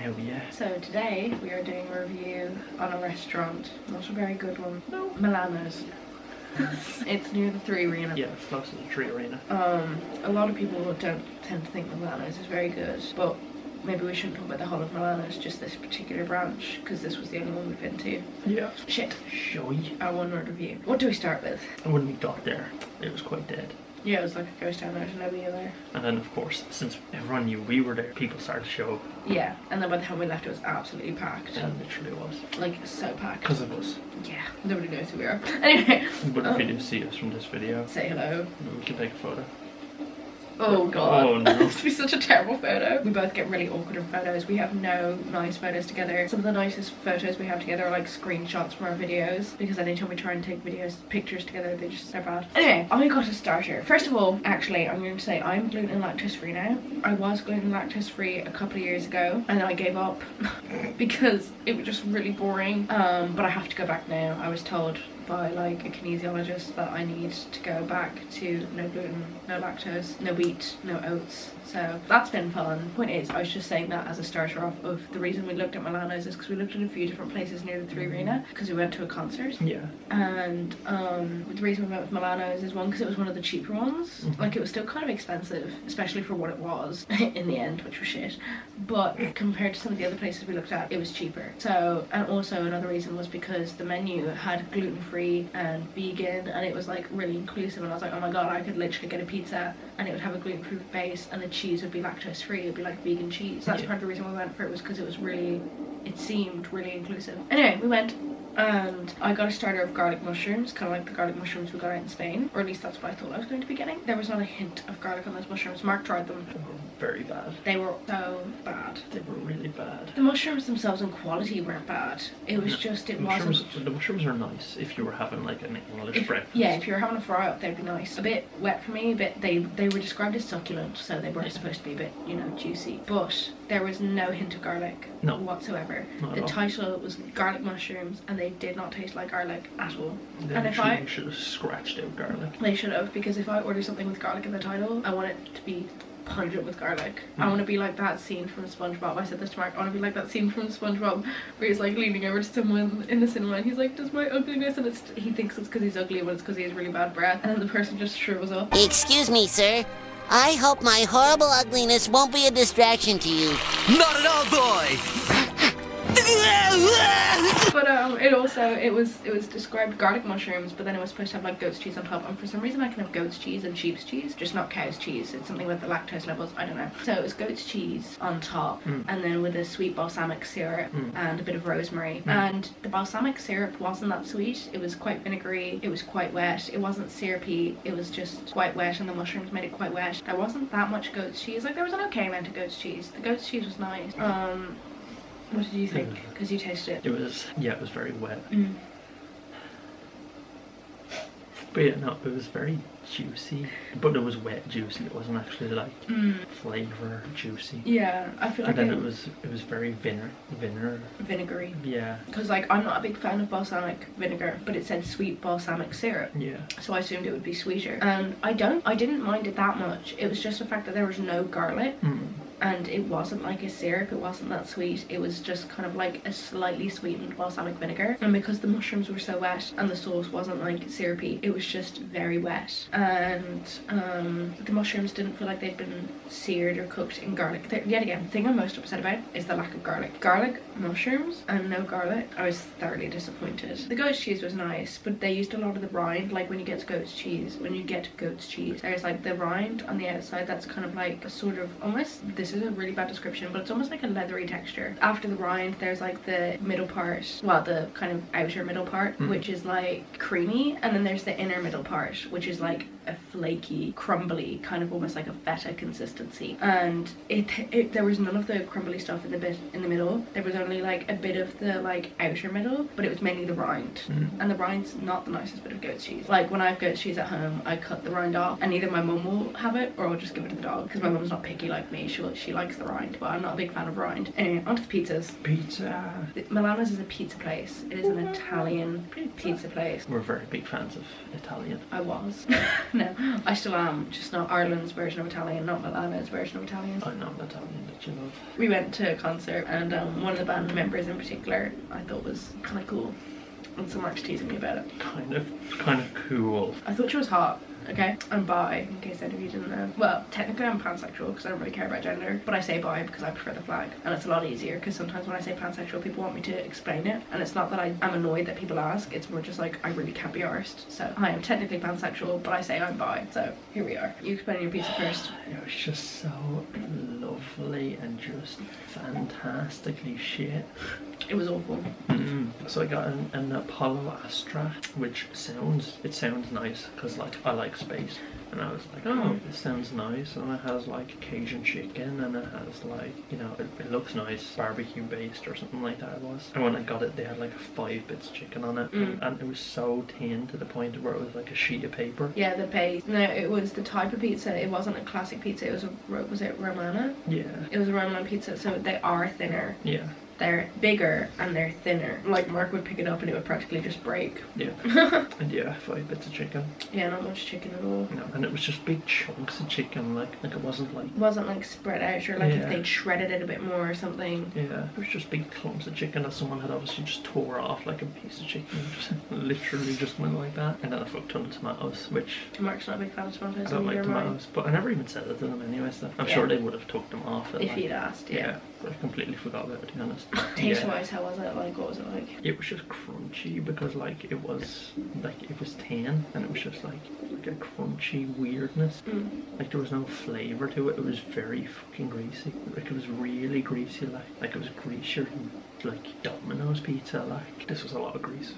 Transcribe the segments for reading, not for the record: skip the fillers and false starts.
Hell yeah. So today we are doing a review on a restaurant, not a very good one. No. Milano's. It's near the 3 Arena. Yeah, it's close to the 3 Arena. A lot of people don't tend to think Milano's is very good, but maybe we shouldn't talk about the whole of Milano's, just this particular branch, because this was the only one we've been to. Yeah. Shit. Showy. Our one word review. What do we start with? When we got there, it was quite dead. Yeah, it was like a ghost town, there was nobody there. And then, of course, since everyone knew we were there, people started to show up. Yeah, and then by the time we left, it was absolutely packed. It literally was. Like, so packed. Because of us. Yeah, nobody knows who we are. Anyway. But if you do see us from this video, say hello. We can take a photo. Oh god. Oh no. This would be such a terrible photo. We both get really awkward in photos. We have no nice photos together. Some of the nicest photos we have together are like screenshots from our videos, because anytime we try and take pictures together, they're bad. Anyway, I got a starter. First of all, actually, I'm going to say I'm gluten and lactose free now. I was gluten and lactose free a couple of years ago, and I gave up because it was just really boring. But I have to go back now. I was told by like a kinesiologist that I need to go back to no gluten, no lactose, no wheat, no oats. So that's been fun. Point is, I was just saying that as a starter off of the reason we looked at Milano's is because we looked at a few different places near the 3 Arena because we went to a concert. Yeah. And the reason we went with Milano's is one, because it was one of the cheaper ones. Like, it was still kind of expensive, especially for what it was in the end, which was shit. But compared to some of the other places we looked at, it was cheaper. So, and also another reason was because the menu had gluten-free and vegan, and it was like really inclusive, and I was like, oh my god, I could literally get a pizza and it would have a gluten-free base and the cheese would be lactose free. It would be like vegan cheese. That's part of the reason we went for it, was because it was really, it seemed really inclusive. Anyway, we went and I got a starter of garlic mushrooms, kind of like the garlic mushrooms we got out in Spain, or at least that's what I thought I was going to be getting. There was not a hint of garlic on those mushrooms. Mark tried them. They were very bad. They were so bad. They were really bad. The mushrooms themselves in quality weren't bad. It was just, it wasn't. The mushrooms are nice if you were having like an English breakfast. Yeah, if you were having a fry up, they'd be nice. A bit wet for me, but they were described as succulent, so they weren't supposed to be a bit, you know, juicy. But there was no hint of garlic whatsoever. The title was garlic mushrooms, and they did not taste like garlic at all. And if I should have scratched out garlic. They should have, because if I order something with garlic in the title, I want it to be pungent with garlic. I want to be like that scene from SpongeBob. I said this to Mark. I want to be like that scene from SpongeBob where he's like leaning over to someone in the cinema and he's like, does my ugliness, and he thinks it's because he's ugly, but it's because he has really bad breath, and then the person just shrivels up. Excuse me, sir. I hope my horrible ugliness won't be a distraction to you. Not at all, boy! But it was described garlic mushrooms, but then it was supposed to have like goat's cheese on top, and for some reason I can have goat's cheese and sheep's cheese, just not cow's cheese. It's something with the lactose levels, I don't know. So it was goat's cheese on top, and then with a sweet balsamic syrup and a bit of rosemary. And the balsamic syrup wasn't that sweet. It was quite vinegary, it was quite wet, it wasn't syrupy, it was just quite wet, and the mushrooms made it quite wet. There wasn't that much goat's cheese. Like, there was an okay amount of goat's cheese. The goat's cheese was nice. What did you think? Because you tasted it. It was very wet. But yeah, no, it was very juicy. But it was wet juicy. It wasn't actually like flavour juicy. Yeah, I feel like. And then it was very vinegary. Yeah. Because like, I'm not a big fan of balsamic vinegar, but it said sweet balsamic syrup. Yeah. So I assumed it would be sweeter. And I didn't mind it that much. It was just the fact that there was no garlic. And it wasn't like a syrup, it wasn't that sweet, it was just kind of like a slightly sweetened balsamic vinegar. And because the mushrooms were so wet and the sauce wasn't like syrupy, it was just very wet. And the mushrooms didn't feel like they'd been seared or cooked in garlic. Yet again, the thing I'm most upset about is the lack of garlic. Garlic mushrooms and no garlic, I was thoroughly disappointed. The goat's cheese was nice, but they used a lot of the rind. Like when you get goat's cheese, there's like the rind on the outside that's kind of like a sort of almost, this is a really bad description, but it's almost like a leathery texture. After the rind, there's like the middle part, well, the kind of outer middle part, which is like creamy, and then there's the inner middle part, which is like a flaky, crumbly, kind of almost like a feta consistency. And there was none of the crumbly stuff in the bit in the middle. There was only like a bit of the like outer middle, but it was mainly the rind. And the rind's not the nicest bit of goat's cheese. Like when I have goat's cheese at home, I cut the rind off, and either my mum will have it or I'll just give it to the dog, because my mum's not picky like me. She'll she likes the rind, but I'm not a big fan of rind. Anyway, onto the pizzas. Pizza. Milano's is a pizza place. It is an Italian pizza place. We're very big fans of Italian. I was. No, I still am. Just not Ireland's version of Italian, not Milano's version of Italian. I know Italian that you love. We went to a concert and one of the band members in particular I thought was kind of cool. And so Mark's teasing me about it. Kind of cool. I thought she was hot. Okay, I'm bi, in case any of you didn't know. Well, technically I'm pansexual because I don't really care about gender, but I say bi because I prefer the flag. And it's a lot easier because sometimes when I say pansexual, people want me to explain it. And it's not that I'm annoyed that people ask, it's more just like, I really can't be arsed. So I am technically pansexual, but I say I'm bi. So here we are. You explain your pizza first. It was just so lovely and just fantastically shit. It was awful. So I got an Apollo Astra, which sounds nice because like I like space, and I was like, oh, this sounds nice, and it has like Cajun chicken, and it has like, you know, it looks nice, barbecue based or something like that it was. And when I got it, they had like 5 bits of chicken on it, and it was so thin to the point where it was like a sheet of paper. Yeah, the base. No, it was the type of pizza. It wasn't a classic pizza. It was it Romana? Yeah. It was a Romana pizza, so they are thinner. Yeah. They're bigger and they're thinner. Like Mark would pick it up and it would practically just break. Yeah. And yeah, 5 bits of chicken. Yeah, not much chicken at all. No, and it was just big chunks of chicken, like it wasn't like... It wasn't like spread out, or like if they'd shredded it a bit more or something. Yeah, it was just big clumps of chicken that someone had obviously just tore off like a piece of chicken. Just literally just went like that. And then a fuck ton of tomatoes, which... Mark's not a big fan of tomatoes. I don't like tomatoes, but I never even said it to them anyway, so I'm sure they would have took them off. If you'd asked, yeah. But I completely forgot about it, to be honest. Taste-wise, how was it? Like, what was it like? It was just crunchy because like it was 10 and it was just like a crunchy weirdness. Like there was no flavour to it. It was very fucking greasy. Like it was really greasy, like it was greasier than like Domino's pizza. Like this was a lot of grease.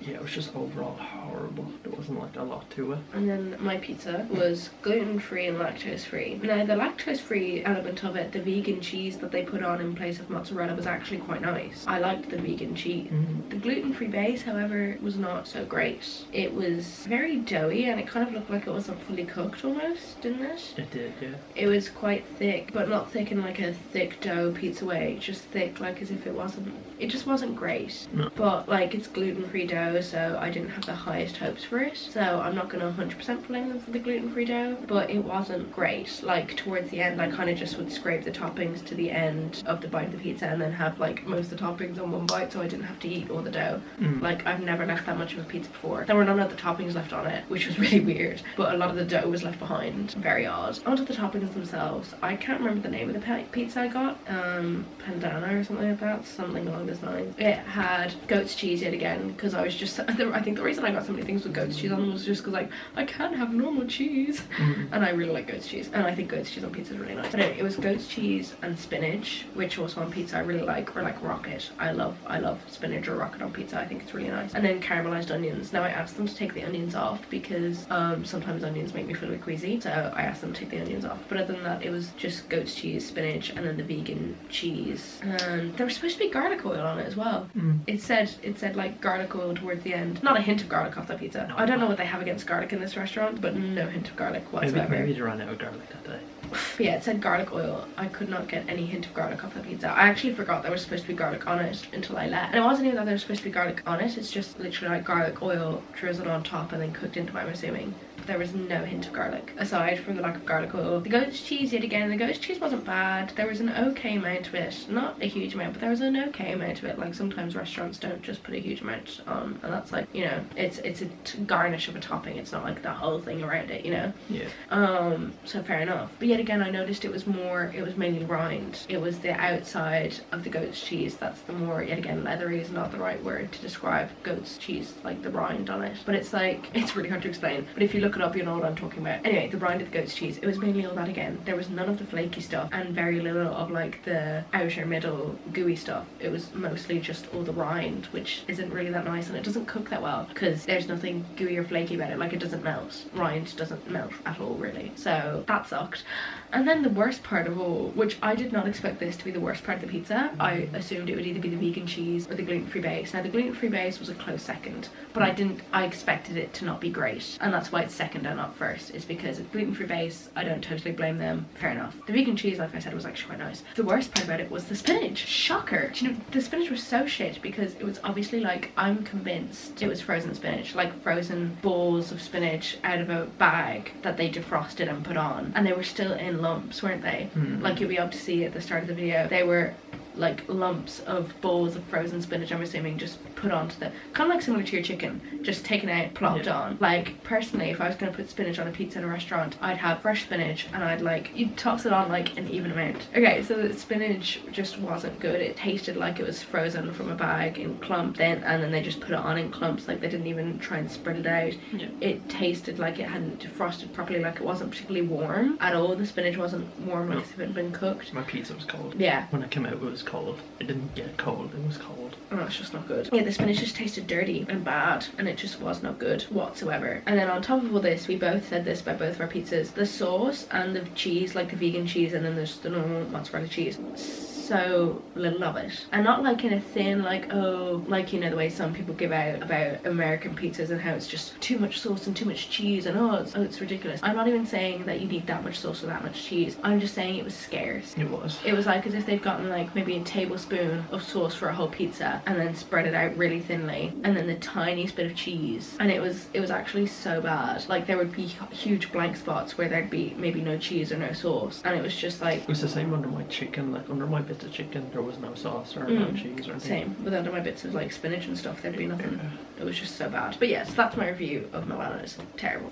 Yeah, it was just overall horrible. There wasn't like a lot to it. And then my pizza was gluten-free and lactose-free. Now the lactose-free element of it, the vegan cheese that they put on in place of mozzarella, was actually quite nice. I liked the vegan cheese. The gluten-free base, however, was not so great. It was very doughy and it kind of looked like it wasn't fully cooked almost, didn't it? It did, yeah. It was quite thick, but not thick in like a thick dough pizza way. Just thick, like as if it just wasn't great. No. But like it's gluten-free dough, so I didn't have the highest hopes for it, so I'm not going to 100% blame them for the gluten-free dough, but it wasn't great. Like towards the end I kind of just would scrape the toppings to the end of the bite of the pizza and then have like most of the toppings on one bite, so I didn't have to eat all the dough. Like I've never left that much of a pizza before. There were none of the toppings left on it, which was really weird, but a lot of the dough was left behind. Very odd. Onto the toppings themselves. I can't remember the name of the pizza I got. Pandana or something like that, something along those lines. It had goat's cheese yet again, because I was I think the reason I got so many things with goat's cheese on them was just because like I can't have normal cheese, and I really like goat's cheese, and I think goat's cheese on pizza is really nice. But anyway, it was goat's cheese and spinach, which also on pizza I really like, or like rocket. I love spinach or rocket on pizza. I think it's really nice. And then caramelized onions. Now I asked them to take the onions off because sometimes onions make me feel a bit queasy, so I asked them to take the onions off. But other than that, it was just goat's cheese, spinach, and then the vegan cheese. And there was supposed to be garlic oil on it as well. It said like garlic oil towards the end. Not a hint of garlic off that pizza. No. I don't know what they have against garlic in this restaurant, but no hint of garlic whatsoever. Maybe they ran out of garlic that day. Yeah, it said garlic oil. I could not get any hint of garlic off that pizza. I actually forgot there was supposed to be garlic on it until I left. And it wasn't even that there was supposed to be garlic on it, it's just literally like garlic oil drizzled on top and then cooked into it, I'm assuming. There was no hint of garlic, aside from the lack of garlic oil. The goat's cheese, yet again, the goat's cheese wasn't bad. There was an okay amount of it. Not a huge amount, but there was an okay amount of it. Like sometimes restaurants don't just put a huge amount on, and that's like, you know, it's a garnish of a topping. It's not like the whole thing around it, you know? Yeah. So fair enough. But yet again, I noticed it was mainly rind. It was the outside of the goat's cheese that's the more, yet again, leathery is not the right word to describe goat's cheese, like the rind on it. But it's like, it's really hard to explain. But if you look it up, you know what I'm talking about. Anyway, the rind of the goat's cheese, it was mainly all that again. There was none of the flaky stuff and very little of like the outer middle gooey stuff. It was mostly just all the rind, which isn't really that nice, and it doesn't cook that well because there's nothing gooey or flaky about it. Like it doesn't melt. Rind doesn't melt at all really. So that sucked. And then the worst part of all, which I did not expect this to be the worst part of the pizza, I assumed it would either be the vegan cheese or the gluten-free base. Now the gluten-free base was a close second, but I expected it to not be great, and that's why it's second and not first, is because it's gluten-free base. I don't totally blame them, fair enough. The vegan cheese, like I said, was actually quite nice. The worst part about it was the spinach. Shocker. Do you know, the spinach was so shit because it was obviously, like, I'm convinced it was frozen spinach, like frozen balls of spinach out of a bag that they defrosted and put on, and they were still in lumps, weren't they? Like you'll be able to see at the start of the video, they were like lumps of balls of frozen spinach, I'm assuming, just put onto the, kind of like similar to your chicken, just taken out, plopped on. Like, personally, if I was going to put spinach on a pizza in a restaurant, I'd have fresh spinach and I'd like, you'd toss it on like an even amount. Okay, so the spinach just wasn't good. It tasted like it was frozen from a bag in clumps, and then they just put it on in clumps, like they didn't even try and spread it out. It tasted like it hadn't defrosted properly, like it wasn't particularly warm at all. The spinach wasn't warm, like if it had been cooked. My pizza was cold. Yeah. When it came out, it was cold. It didn't get cold, it was cold. Oh, it's just not good. Yeah, the spinach just tasted dirty and bad, and it just was not good whatsoever. And then on top of all this, we both said this about both of our pizzas, the sauce and the cheese, like the vegan cheese, and then there's the normal mozzarella cheese, so little of it, and not like in a thin, like, oh, like, you know, the way some people give out about American pizzas and how it's just too much sauce and too much cheese and it's ridiculous. I'm not even saying that you need that much sauce or that much cheese. I'm just saying it was scarce. It was like as if they'd gotten like maybe a tablespoon of sauce for a whole pizza and then spread it out really thinly, and then the tiniest bit of cheese, and it was actually so bad. Like, there would be huge blank spots where there'd be maybe no cheese or no sauce, and it was just like, it was the same under my chicken. Like, under my bits of chicken there was no sauce or no cheese or anything. Same, but under my bits of like spinach and stuff there'd be nothing. It was just so bad. But yes, that's my review of Milano's. Terrible.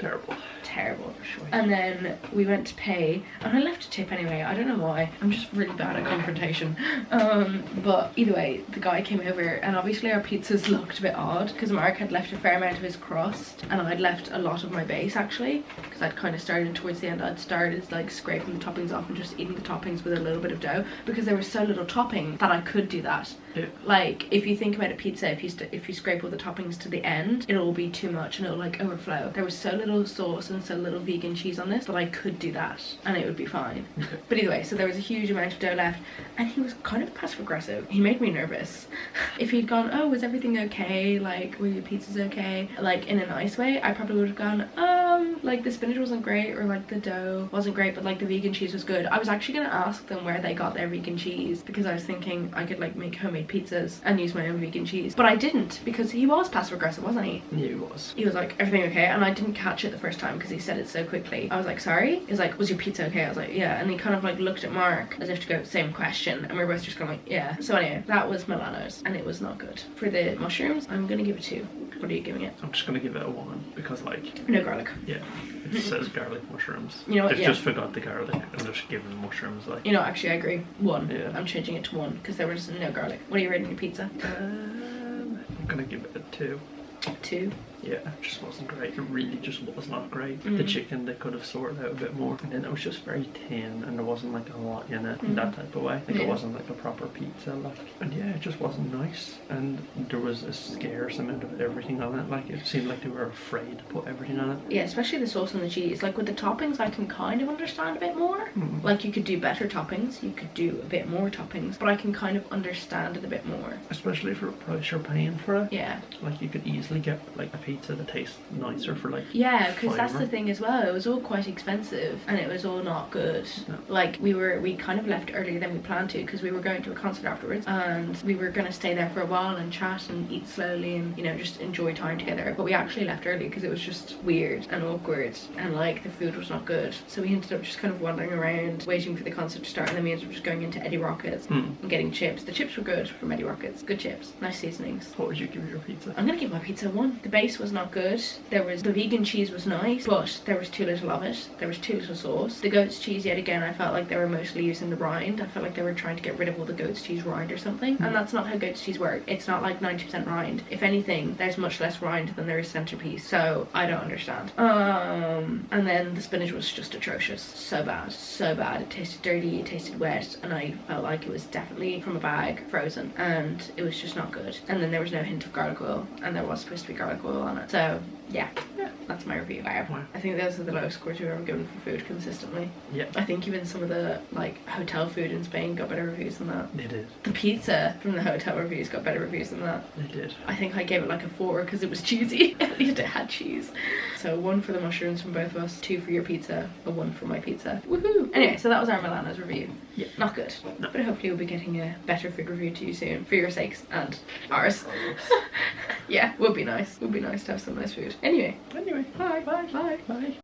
And then we went to pay, and I left a tip anyway. I don't know why, I'm just really bad at confrontation. But either way, the guy came over, and obviously our pizzas looked a bit odd because Mark had left a fair amount of his crust and I'd left a lot of my base, actually, because I'd kind of started towards the end. I'd started like scraping the toppings off and just eating the toppings with a little bit of dough, because there was so little topping that I could do that. Like, if you think about a pizza, if you scrape all the toppings to the end, it'll all be too much and it'll like overflow. There was so little sauce and so little vegan cheese on this that I could do that and it would be fine. But either way, so there was a huge amount of dough left, and he was kind of passive aggressive. He made me nervous. If he'd gone, oh, was everything okay, like, were your pizzas okay, like in a nice way, I probably would have gone, like the spinach wasn't great, or like the dough wasn't great, but like the vegan cheese was good. I was actually gonna ask them where they got their vegan cheese, because I was thinking I could like make homemade pizzas and use my own vegan cheese, but I didn't, because he was passive aggressive, wasn't he? Yeah, he was. He was like, everything okay? And I didn't catch it the first time because he said it so quickly. I was like, sorry? He was like, was your pizza okay? I was like, yeah. And he kind of like looked at Mark as if to go, same question, and we were both just kind of like, yeah. So anyway, that was Milano's, and it was not good. For the mushrooms, I'm gonna give it 2. What are you giving it? I'm just gonna give it a 1, because like, no garlic. Yeah, it says garlic mushrooms. You know what? They've just forgot the garlic and just given mushrooms, like. You know, actually I agree. 1. Yeah. I'm changing it to 1 because there was no garlic. What are you rating your pizza? I'm gonna give it a 2. 2. Yeah, it just wasn't great. It really just was not great. The chicken, they could have sorted out a bit more, and then it was just very thin, and there wasn't like a lot in it in that type of way. Like, it wasn't like a proper pizza, like. And yeah, it just wasn't nice, and there was a scarce amount of everything on it. Like, it seemed like they were afraid to put everything on it. Yeah, especially the sauce and the cheese. Like, with the toppings, I can kind of understand a bit more. Like, you could do better toppings, you could do a bit more toppings, but I can kind of understand it a bit more, especially for the price you're paying for it. Yeah, like, you could easily get like a pizza that tastes nicer for like, yeah, because that's the thing as well. It was all quite expensive and it was all not good. No. Like, we kind of left earlier than we planned to, because we were going to a concert afterwards and we were going to stay there for a while and chat and eat slowly and, you know, just enjoy time together. But we actually left early because it was just weird and awkward, and like the food was not good. So we ended up just kind of wandering around waiting for the concert to start, and then we ended up just going into Eddie Rockets and getting chips. The chips were good from Eddie Rockets. Good chips, nice seasonings. What would you give your pizza? I'm gonna give my pizza 1. The base was not good. The vegan cheese was nice, but there was too little of it. There was too little sauce. The goat's cheese, yet again, I felt like they were mostly using the rind. I felt like they were trying to get rid of all the goat's cheese rind or something, and that's not how goat's cheese works. It's not like 90% rind. If anything, there's much less rind than there is centerpiece, so I don't understand. And then the spinach was just atrocious. So bad, so bad. It tasted dirty, it tasted wet, and I felt like it was definitely from a bag, frozen, and it was just not good. And then there was no hint of garlic oil, and there was supposed to be garlic oil on it, so yeah. That's my review. Wow. I think those are the lowest scores we've ever given for food consistently. Yeah. I think even some of the like hotel food in Spain got better reviews than that. They did. The pizza from the hotel reviews got better reviews than that. They did. I think I gave it like a 4 because it was cheesy. At least it had cheese. So 1 for the mushrooms from both of us, 2 for your pizza, a 1 for my pizza. Woohoo! Anyway, so that was our Milano's review. Yeah. Not good. No. But hopefully we'll be getting a better food review to you soon, for your sakes and ours. Yeah, would be nice. Would be nice to have some nice food. Anyway. Anyway. Bye. Bye. Bye. Bye.